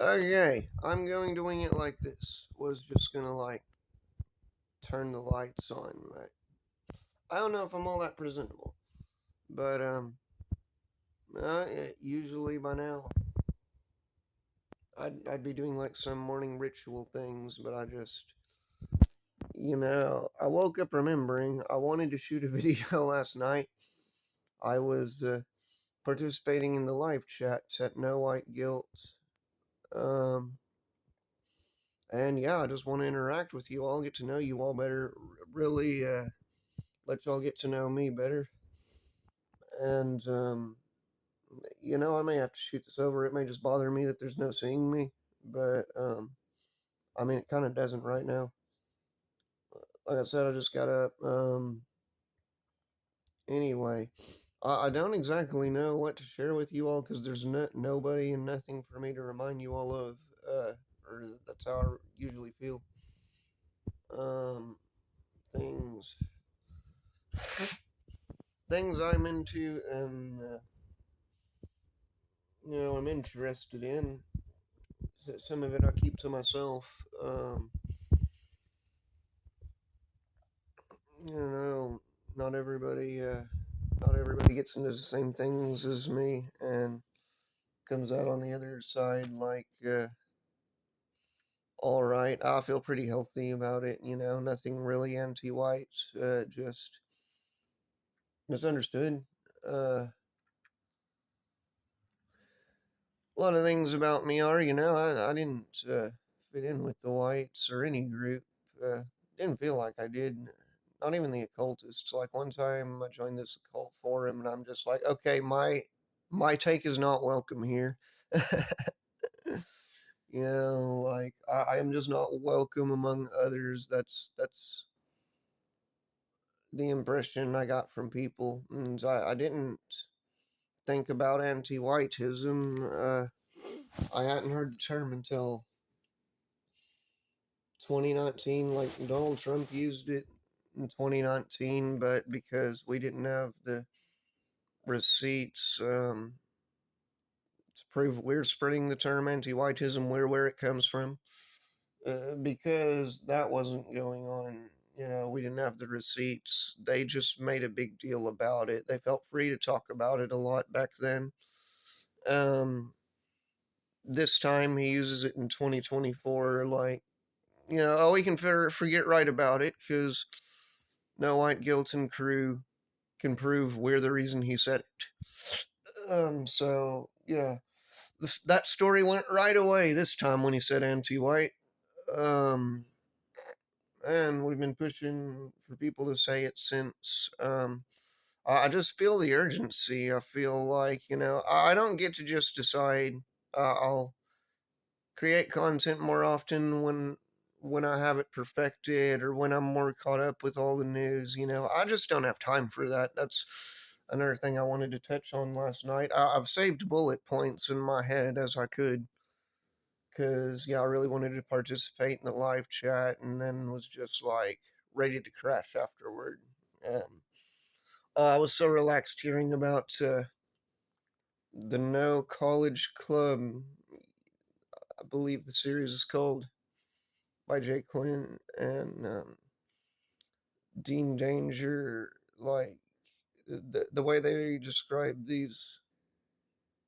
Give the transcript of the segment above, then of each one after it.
Okay, I'm going to wing it like this. Was just gonna turn the lights on, but I don't know if I'm all that presentable. But usually by now I'd be doing like some morning ritual things, but I woke up remembering I wanted to shoot a video last night. I was participating in the live chat at No White Guilt. Um, and yeah, I just want to interact with you all, get to know you all better, really let y'all get to know me better. And, I may have to shoot this over. It may just bother me that there's no seeing me, but, I mean, it kind of doesn't right now. Like I said, I just got up. Anyway, I don't exactly know what to share with you all because there's nobody and nothing for me to remind you all of, uh, or that's how I usually feel. Um, things, things I'm into and, I'm interested in. Some of it I keep to myself. You know, not everybody, uh, not everybody gets into the same things as me and comes out on the other side all right. I feel pretty healthy about it. Nothing really anti-white. Just misunderstood. A lot of things about me are, I didn't fit in with the whites or any group. Uh, didn't feel like I did. Not even the occultists. Like one time I joined this occult forum and I'm just like, okay, my take is not welcome here. I am just not welcome among others. That's the impression I got from people, and I didn't think about anti-whiteism. I hadn't heard the term until 2019. Like Donald Trump used it in 2019, but because we didn't have the receipts to prove we're spreading the term anti-whiteism, where it comes from, because that wasn't going on. We didn't have the receipts. They just made a big deal about it. They felt free to talk about it a lot back then. Um, this time he uses it in 2024, like, oh, we can forget right about it because no white guilt and crew can prove we're the reason he said it. So yeah, that story went right away this time when he said anti-white. Um, and we've been pushing for people to say it since. I just feel the urgency. I feel like I don't get to just decide. I'll create content more often when I have it perfected or when I'm more caught up with all the news. I just don't have time for that. That's another thing I wanted to touch on last night. I've saved bullet points in my head as I could because yeah, I really wanted to participate in the live chat and then was just like ready to crash afterward. Um, I was so relaxed hearing about the No College Club. I believe the series is called by Jay Quinn and Dean Danger. Like the way they describe these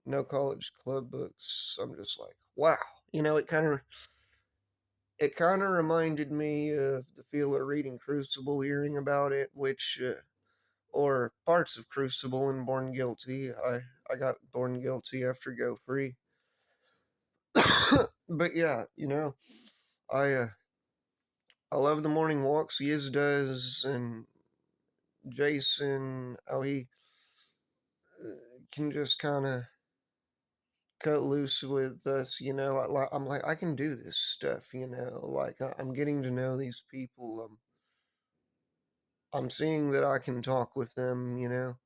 No College Club books, I'm just like, wow. It kind of reminded me of the feel of reading Crucible, hearing about it, which or parts of Crucible and Born Guilty. I got Born Guilty after Go Free, but yeah, I uh, I love the morning walks Yiz does, and Jason, how he can just kind of cut loose with us. I'm like, I can do this stuff. Like I'm getting to know these people. I'm seeing that I can talk with them.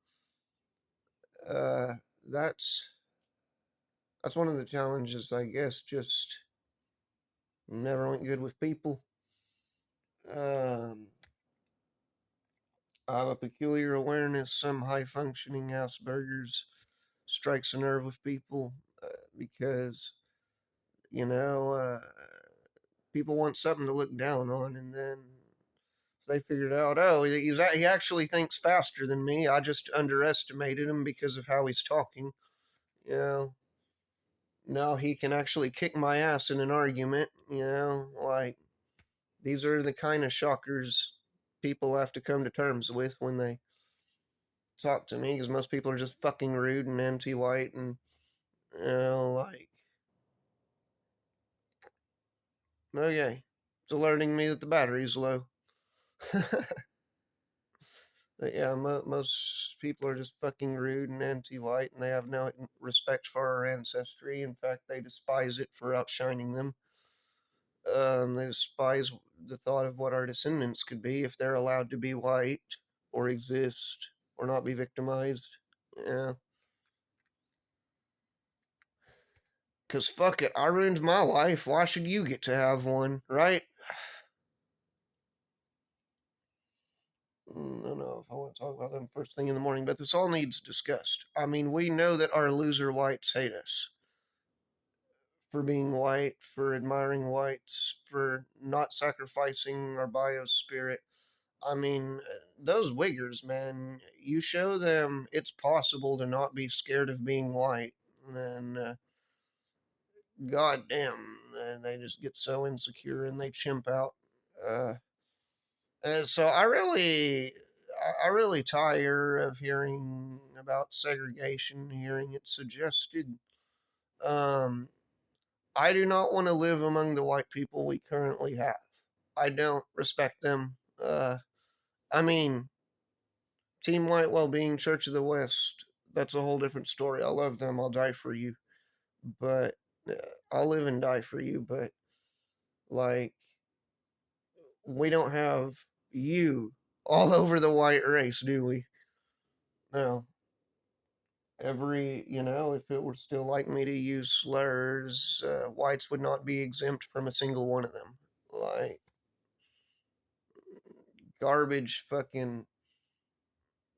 Uh, that's that's one of the challenges, I guess. Just never went good with people. Um, I have a peculiar awareness. Some high functioning Asperger's strikes a nerve with people because you know, people want something to look down on, and then they figured out, oh, he actually thinks faster than me. I just underestimated him because of how he's talking. You know, now he can actually kick my ass in an argument. Like these are the kind of shockers people have to come to terms with when they talk to me, because most people are just fucking rude and anti-white, and like, okay, it's alerting me that the battery's low. But yeah, most people are just fucking rude and anti-white, and they have no respect for our ancestry. In fact, they despise it for outshining them. They despise the thought of what our descendants could be if they're allowed to be white or exist or not be victimized. Yeah, because fuck it, I ruined my life. Why should you get to have one, right? I don't know if I want to talk about them first thing in the morning, but this all needs discussed. I mean, we know that our loser whites hate us for being white, for admiring whites, for not sacrificing our biospirit. I mean, those wiggers, man, you show them it's possible to not be scared of being white, then goddamn, they just get so insecure and they chimp out. Uh, so I really tire of hearing about segregation, hearing it suggested. Um, I do not want to live among the white people we currently have. I don't respect them. I mean, Team White Wellbeing, Church of the West, that's a whole different story. I love them. I'll die for you. But uh, I'll live and die for you. But, like, we don't have you all over the white race, do we? No. If it were still like me to use slurs, whites would not be exempt from a single one of them. Like, garbage fucking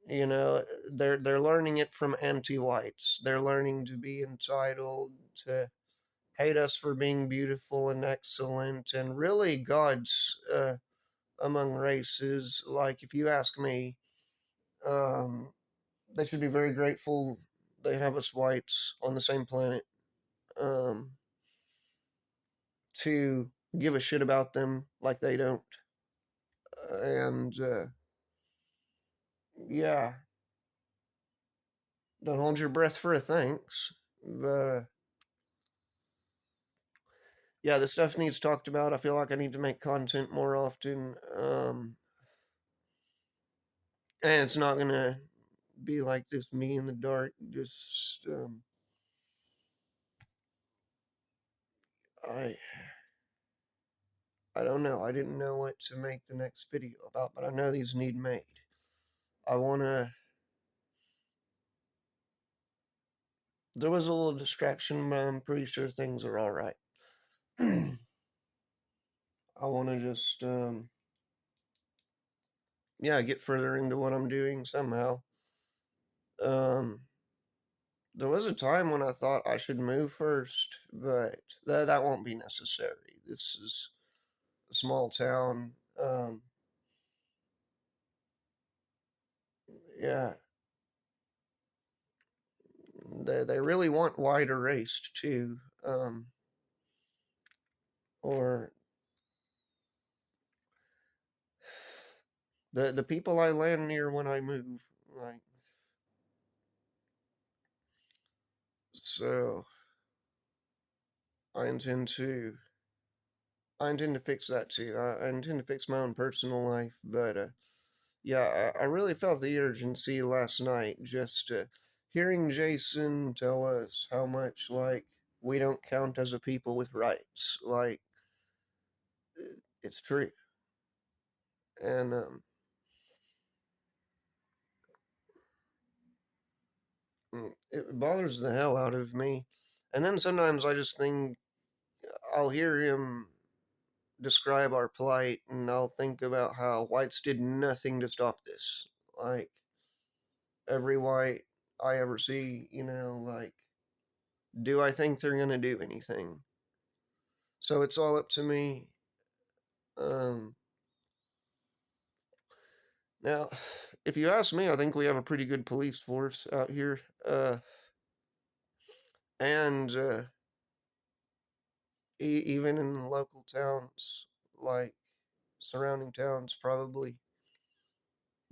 they're learning it from anti-whites. They're learning to be entitled, to hate us for being beautiful and excellent and really gods among races. Like, if you ask me, um, they should be very grateful they have us whites on the same planet, um, to give a shit about them like they don't. And yeah, don't hold your breath for a thanks. But yeah, this stuff needs talked about. I feel like I need to make content more often. And it's not gonna be like this me in the dark. Just I I don't know. I didn't know what to make the next video about, but I know these need made. I wanna. There was a little distraction, but I'm pretty sure things are all right. I want to just yeah, get further into what I'm doing somehow. Um, there was a time when I thought I should move first, but that won't be necessary. This is a small town. Yeah, they really want wide erased too. Or the people I land near when I move, like, so I intend to I intend to fix that too. I intend to fix my own personal life, but yeah, I really felt the urgency last night, just hearing Jason tell us how much, like, we don't count as a people with rights. Like, it's true. And it bothers the hell out of me. And then sometimes I just think, I'll hear him describe our plight, and I'll think about how whites did nothing to stop this. Like, every white I ever see, like, do I think they're gonna do anything? So it's all up to me. Um, Now, if you ask me, I think we have a pretty good police force out here. And even in local towns, like surrounding towns, probably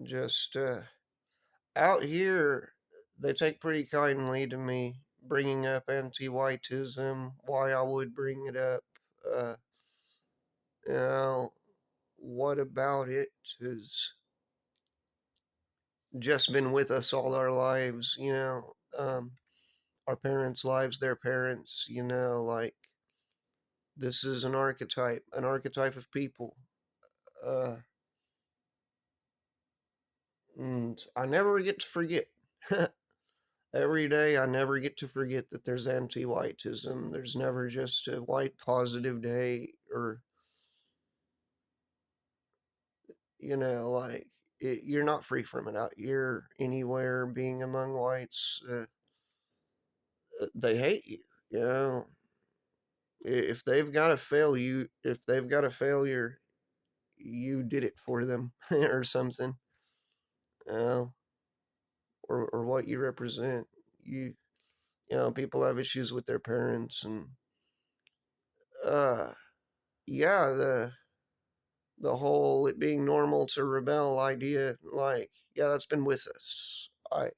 just out here, they take pretty kindly to me bringing up anti-whiteism, why I would bring it up. Uh, you know, what about it has just been with us all our lives, our parents' lives, their parents, like this is an archetype of people. Uh, and I never get to forget. Every day, I never get to forget that there's anti whiteism. There's never just a white positive day or, like you're not free from it out here anywhere being among whites. They hate you. You know, if they've got to fail you, if they've got a failure, you did it for them or something, uh, or what you represent. You, people have issues with their parents, and uh, yeah, the whole it being normal to rebel idea, like, yeah, that's been with us. I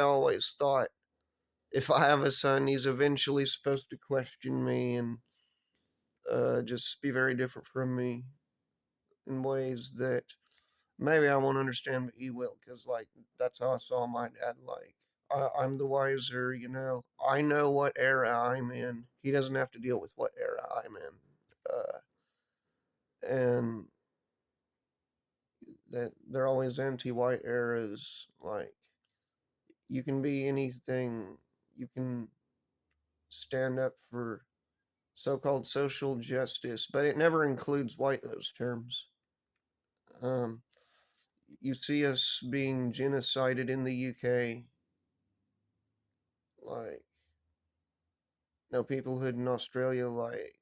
always thought if I have a son, he's eventually supposed to question me and just be very different from me in ways that maybe I won't understand, but he will, because like that's how I saw my dad. Like I'm the wiser, I know what era I'm in. He doesn't have to deal with what era I'm in, and that they're always anti-white eras. Like you can be anything, you can stand up for so-called social justice, but it never includes white those terms. Um, you see us being genocided in the UK, like no peoplehood in Australia. Like,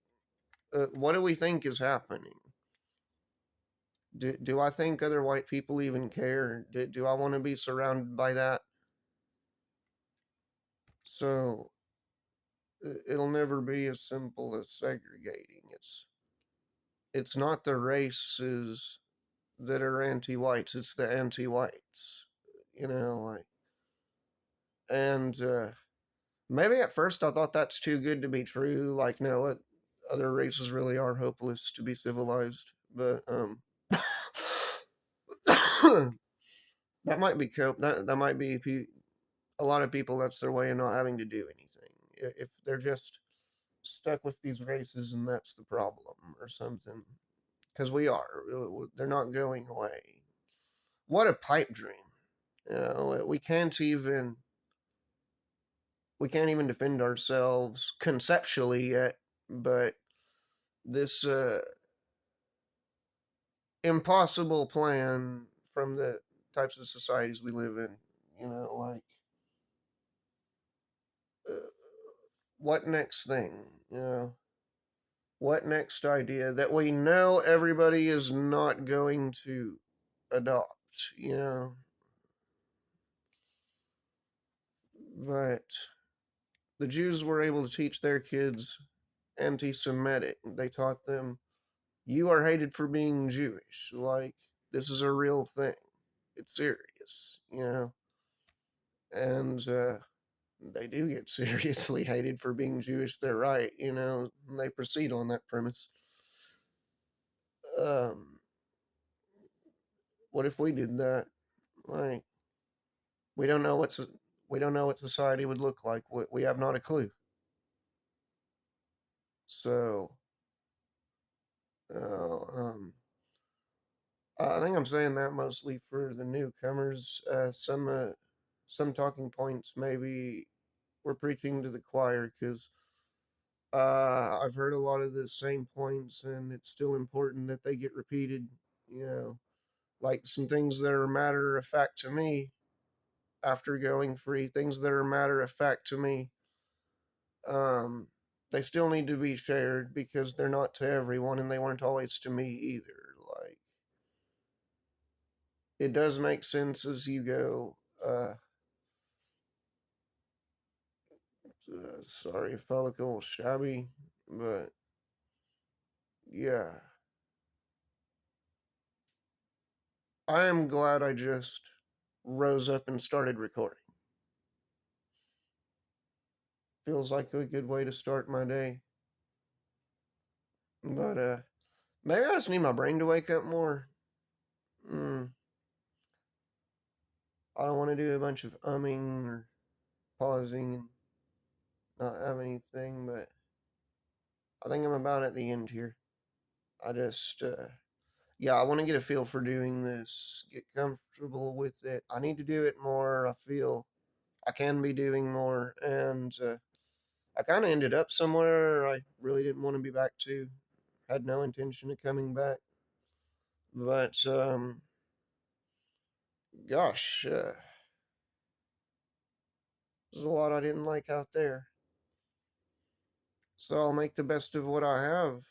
what do we think is happening? Do I think other white people even care? Do I want to be surrounded by that? So it'll never be as simple as segregating. It's not the races that are anti-whites; it's the anti-whites. Like, and maybe at first I thought that's too good to be true. Like, no, other races really are hopeless to be civilized. But that might be that might be a lot of people. That's their way of not having to do anything. If they're just stuck with these races, and that's the problem, or something. Because we are, they're not going away. What a pipe dream! We can't even defend ourselves conceptually yet, but this impossible plan from the types of societies we live in. Like uh, what next thing? You know, what next idea that we know everybody is not going to adopt? But the Jews were able to teach their kids anti-Semitic. They taught them you are hated for being Jewish. Like this is a real thing. It's serious. And they do get seriously hated for being Jewish. They're right. And they proceed on that premise. Um, what if we did that? Like we don't know what's we don't know what society would look like. We have not a clue. So, um, I think I'm saying that mostly for the newcomers. Some talking points maybe we're preaching to the choir because I've heard a lot of the same points, and it's still important that they get repeated. You know, like some things that are matter of fact to me after going free, things that are matter of fact to me. Um, they still need to be shared because they're not to everyone and they weren't always to me either. Like, it does make sense as you go. Sorry if I look a little shabby, but yeah, I am glad I just rose up and started recording. Feels like a good way to start my day. But maybe I just need my brain to wake up more. Mm, I don't want to do a bunch of umming or pausing and not have anything, but I think I'm about at the end here. I just, yeah, I want to get a feel for doing this, get comfortable with it. I need to do it more. I feel I can be doing more, and I kind of ended up somewhere I really didn't want to be back to. Had no intention of coming back, but gosh, there's a lot I didn't like out there. So I'll make the best of what I have.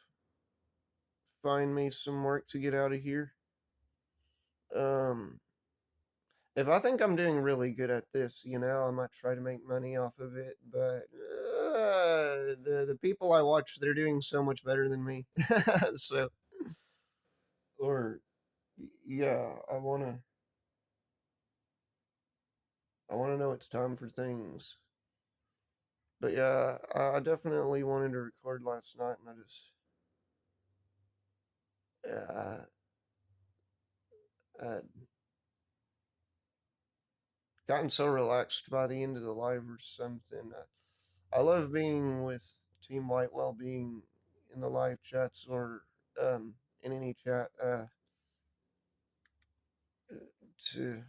Find me some work to get out of here. Um, if I think I'm doing really good at this, I might try to make money off of it. But the people I watch, they're doing so much better than me. So, or yeah, I wanna know it's time for things. But yeah, I definitely wanted to record last night, and I just yeah, I gotten so relaxed by the end of the live or something. I love being with Team White Wellbeing in the live chats or in any chat to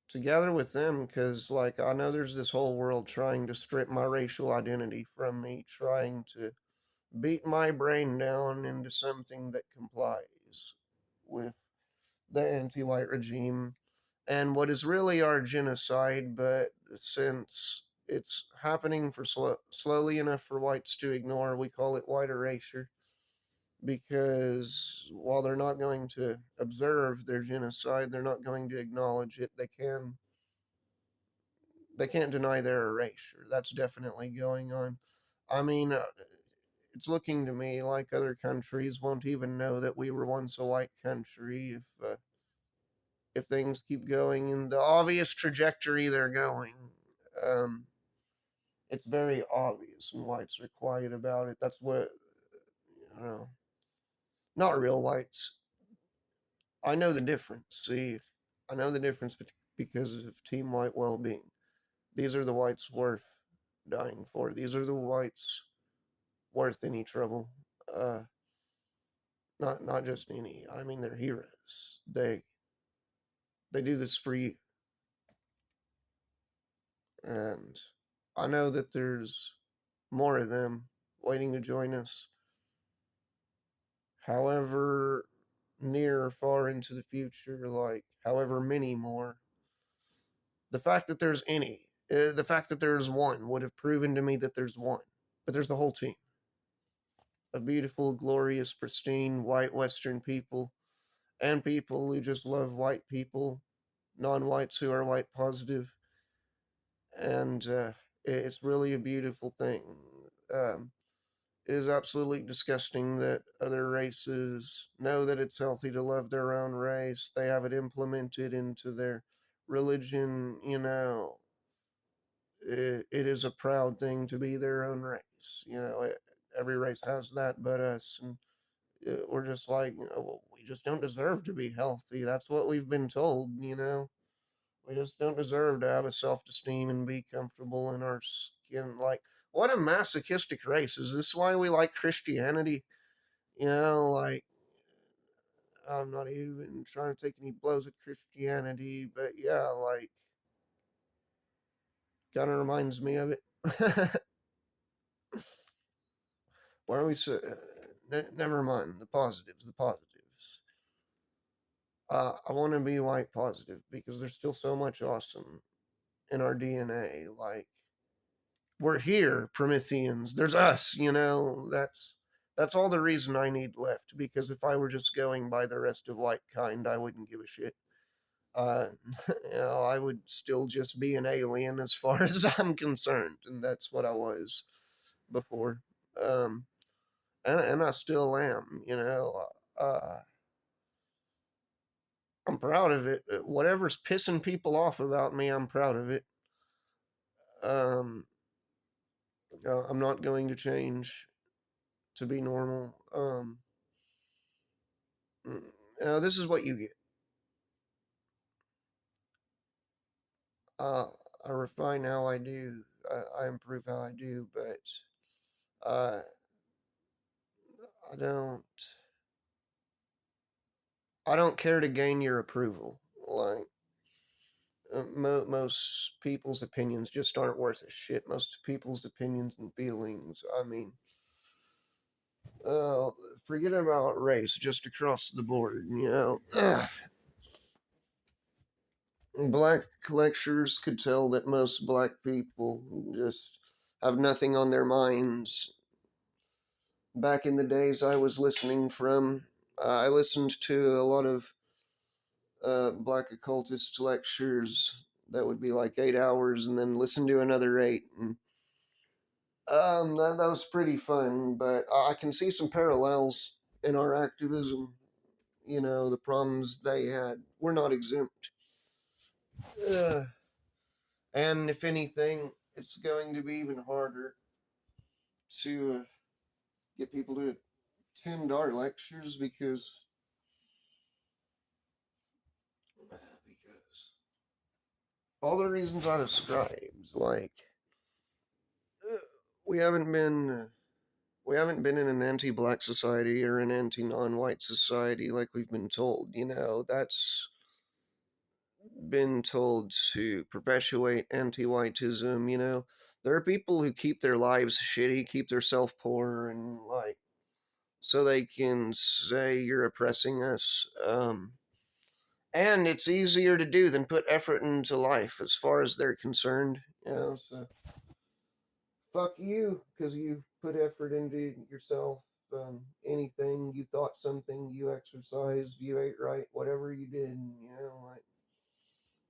to gather with them because like I know there's this whole world trying to strip my racial identity from me, trying to beat my brain down into something that complies with the anti-white regime and what is really our genocide, but since it's happening for slowly enough for whites to ignore, we call it white erasure. Because while they're not going to observe their genocide, they're not going to acknowledge it. They can't deny their erasure. That's definitely going on. I mean, it's looking to me like other countries won't even know that we were once a white country if things keep going in the obvious trajectory they're going. Um, it's very obvious, and whites are quiet about it. That's what I don't know. Not real whites. I know the difference. See, I know the difference because of Team White well-being. These are the whites worth dying for. These are the whites worth any trouble. Uh, not just any. I mean, they're heroes. They do this for you, and I know that there's more of them waiting to join us. However near or far into the future, like however many more, the fact that there's any, the fact that there's one would have proven to me that there's one. But there's the whole team of beautiful, glorious, pristine white Western people and people who just love white people, non whites who are white positive. And it's really a beautiful thing. Um, it is absolutely disgusting that other races know that it's healthy to love their own race. They have it implemented into their religion. It is a proud thing to be their own race. Every race has that but us. And we're just like, well, we just don't deserve to be healthy. That's what we've been told. We just don't deserve to have a self esteem and be comfortable in our skin. Like, what a masochistic race. Is this why we like Christianity? Like, I'm not even trying to take any blows at Christianity, but yeah, like, kind of reminds me of it. Why don't we say, never mind, the positives, the positives. I want to be white positive because there's still so much awesome in our DNA. Like, we're here, Prometheans. There's us, you know. That's all the reason I need left. Because if I were just going by the rest of white kind, I wouldn't give a shit. Uh, I would still just be an alien as far as I'm concerned, and that's what I was before. Um, and I still am. You know, I'm proud of it. Whatever's pissing people off about me, I'm proud of it. Um, I'm not going to change to be normal. Mm, this is what you get. Uh, I refine how I do. I improve how I do, but uh, I don't. I don't care to gain your approval. Like most people's opinions just aren't worth a shit. Most people's opinions and feelings. I mean, uh, forget about race. Just across the board, you know. Black lecturers could tell that most black people just have nothing on their minds. Back in the days I was listening from, I listened to a lot of black occultist lectures that would be like 8 hours, and then listen to another eight. And that was pretty fun, but I can see some parallels in our activism. You know, the problems they had. We're not exempt. Uh, and if anything, it's going to be even harder to get people to attend our lectures because all the reasons I described, like uh, we haven't been we haven't been in an anti-black society or an anti-non-white society like we've been told. You know, that's been told to perpetuate anti-whiteism. You know, there are people who keep their lives shitty, keep their self poor, and like so they can say you're oppressing us. And it's easier to do than put effort into life as far as they're concerned. You know, so fuck you because you put effort into yourself. Anything you thought, something you exercised, you ate right, whatever you did, you know, like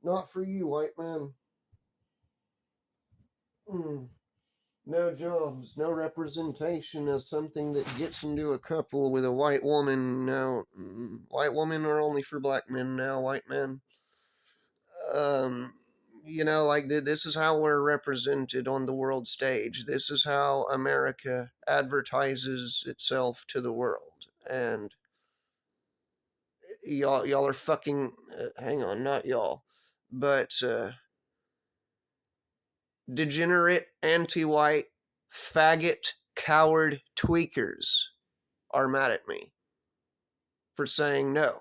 not for you, white man. Mm. No jobs, no representation as something that gets into a couple with a white woman. No, white women are only for black men now. White men, um, you know, like this is how we're represented on the world stage. This is how America advertises itself to the world. And y'all are fucking. Hang on, not y'all, but degenerate, anti-white, faggot, coward tweakers are mad at me for saying no.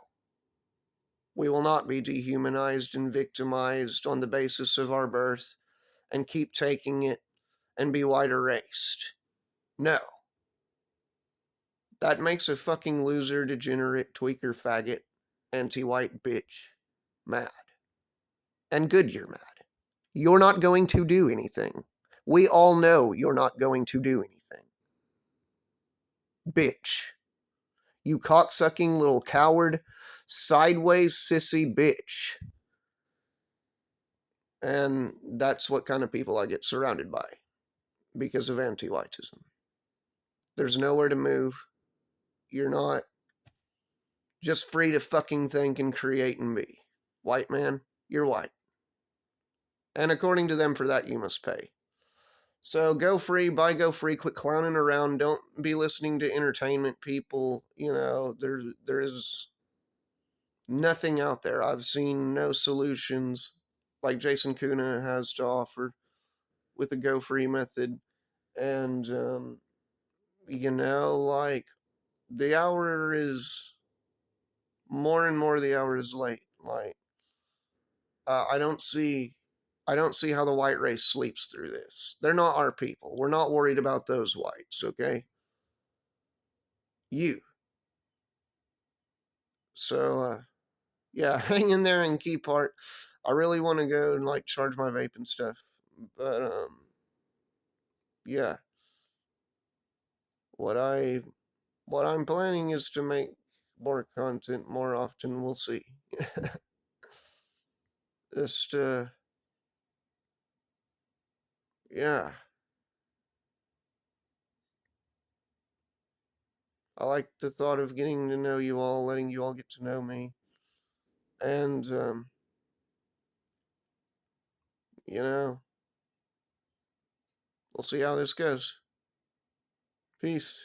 We will not be dehumanized and victimized on the basis of our birth and keep taking it and be white erased. No. That makes a fucking loser, degenerate, tweaker, faggot, anti white bitch mad. And good you're mad. You're not going to do anything. We all know you're not going to do anything. Bitch. You cocksucking little coward, sideways sissy bitch. And that's what kind of people I get surrounded by because of anti whiteism. There's nowhere to move. You're not just free to fucking think and create and be. White man, you're white. And according to them, for that, you must pay. So go free, buy go free, quit clowning around. Don't be listening to entertainment people. You know, there is nothing out there. I've seen no solutions like Jason Kuna has to offer with the go free method. And, you know, like the hour is more and more the hour is late. Like, I don't see. I don't see how the white race sleeps through this. They're not our people. We're not worried about those whites, okay? You. So, yeah, hang in there and keep heart. I really want to go and like charge my vape and stuff, but yeah, what I what I'm planning is to make more content more often. We'll see. Just yeah, I like the thought of getting to know you all, letting you all get to know me, and you know, we'll see how this goes. Peace.